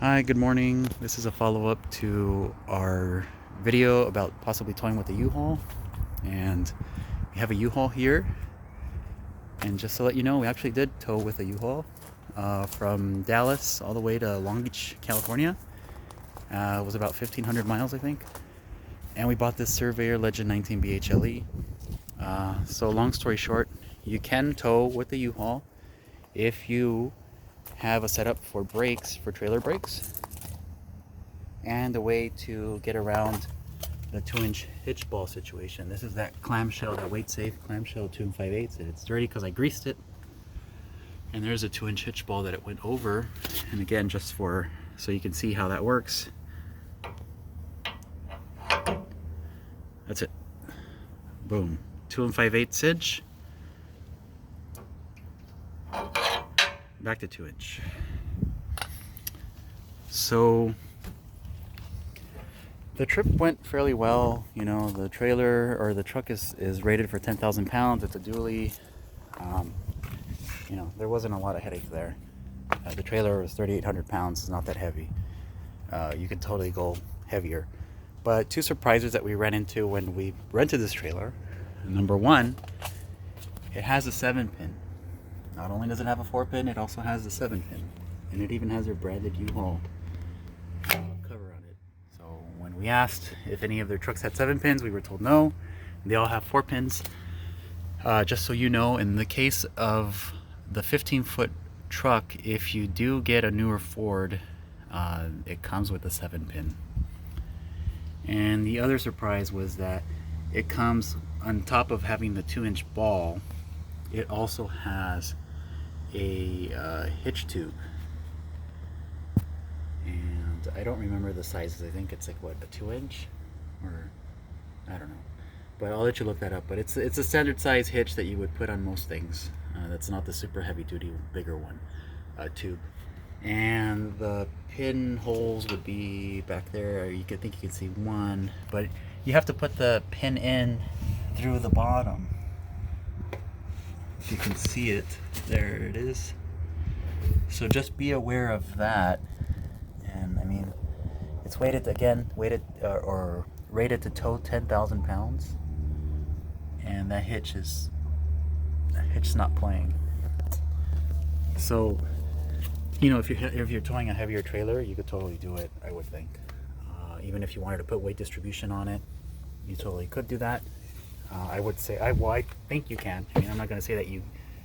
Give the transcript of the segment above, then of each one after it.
Hi, good morning. This is a follow-up to our video about possibly towing with a U-Haul. And we have a U-Haul here. And just to let you know, we actually did tow with a U-Haul from Dallas all the way to Long Beach, California. It was about 1,500 miles, I think. And we bought this Surveyor Legend 19 BHLE. So long story short, you can tow with the U-Haul if you have a setup for brakes, for trailer brakes, and a way to get around the 2-inch hitch ball situation. This is that clamshell, that weight safe clamshell 2 5/8. It's dirty because I greased it, and there's a 2-inch hitch ball that it went over. And again, just for so you can see how that works, that's it. Boom, 2 5/8 inch back to 2-inch. So the trip went fairly well. You know, the trailer or the truck is rated for 10,000 pounds. It's a dually. You know, there wasn't a lot of headache there. The trailer was 3,800 pounds. It's not that heavy. You could totally go heavier. But two surprises that we ran into when we rented this trailer. Number one, it has a 7-pin. Not only does it have a 4-pin, it also has a 7-pin. And it even has their branded U-Haul cover on it. So when we asked if any of their trucks had 7 pins, we were told no. They all have 4 pins. Just so you know, in the case of the 15-foot truck, if you do get a newer Ford, it comes with a 7-pin. And the other surprise was that it comes on top of having the 2-inch ball. It also has a hitch tube, and I don't remember the sizes. I think it's like what, a 2-inch, or I don't know, but I'll let you look that up. But it's a standard size hitch that you would put on most things. That's not the super heavy duty bigger one tube. And the pin holes would be back there. You could think you could see one, but you have to put the pin in through the bottom. If you can see it, there it is. So just be aware of that. And I mean, it's rated or rated to tow 10,000 pounds, and that hitch is not playing. So you know, if you're towing a heavier trailer, you could totally do it, I would think. Even if you wanted to put weight distribution on it, you totally could do that. I would say, I think you can. I mean, I'm not going to say that you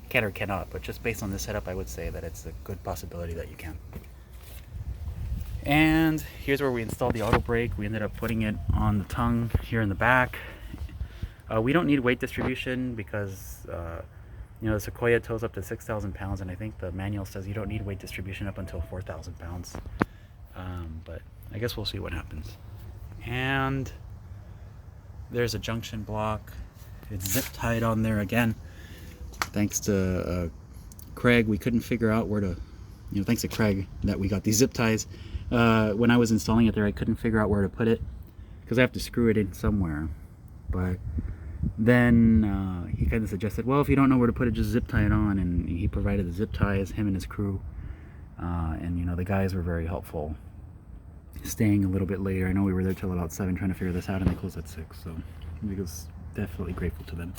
can or cannot, but just based on this setup, I would say that it's a good possibility that you can. And here's where we installed the auto brake. We ended up putting it on the tongue here in the back. We don't need weight distribution because you know, the Sequoia tows up to 6,000 pounds, and I think the manual says you don't need weight distribution up until 4,000 pounds. But I guess we'll see what happens. And there's a junction block. It's zip tied on there again. Thanks to Creig, we couldn't figure out where to, you know, thanks to Creig that we got these zip ties. When I was installing it there, I couldn't figure out where to put it because I have to screw it in somewhere. But then he kind of suggested, well, if you don't know where to put it, just zip tie it on, and he provided the zip ties, him and his crew. And you know, the guys were very helpful, staying a little bit later. I know we were there till about 7 trying to figure this out, and they closed at 6, so I was definitely grateful to them.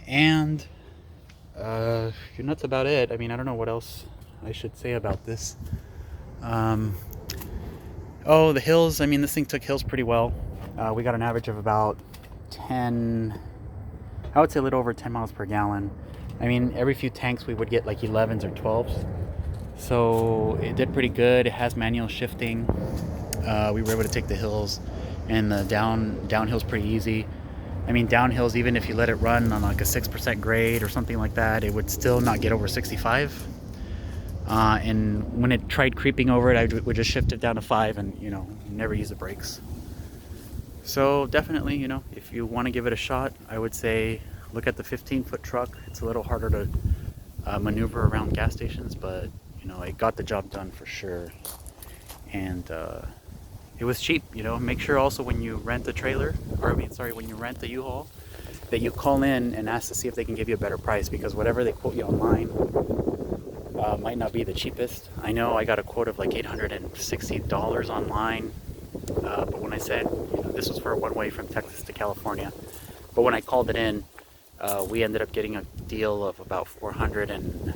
And that's about it. I mean, I don't know what else I should say about this. Oh, the hills. I mean, this thing took hills pretty well. We got an average of about 10, I would say a little over 10 miles per gallon. I mean, every few tanks we would get like 11s or 12s. So it did pretty good. It has manual shifting. We were able to take the hills, and the downhill's pretty easy. I mean, downhills, even if you let it run on like a 6% grade or something like that, it would still not get over 65. And when it tried creeping over it, I would just shift it down to 5 and, you know, never use the brakes. So definitely, you know, if you want to give it a shot, I would say look at the 15-foot truck. It's a little harder to maneuver around gas stations, but you know, it got the job done for sure. And it was cheap. You know, make sure also when you rent a trailer, or when you rent the U-Haul, that you call in and ask to see if they can give you a better price, because whatever they quote you online Might not be the cheapest. I know I got a quote of like $860 online, but when I said, this was for a one-way from Texas to California, but when I called it in, we ended up getting a deal of about $450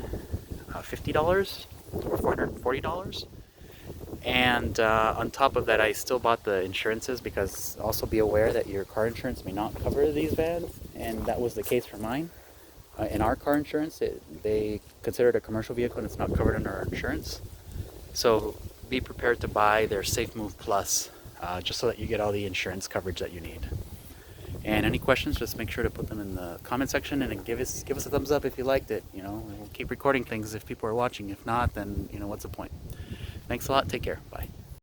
or $440. And on top of that, I still bought the insurances, because also be aware that your car insurance may not cover these vans, and that was the case for mine. In our car insurance, they consider it a commercial vehicle and it's not covered under our insurance. So be prepared to buy their Safe Move Plus, just so that you get all the insurance coverage that you need. And any questions, just make sure to put them in the comment section, and then give us a thumbs up if you liked it. We'll keep recording things if people are watching. If not, then what's the point? Thanks a lot. Take care. Bye.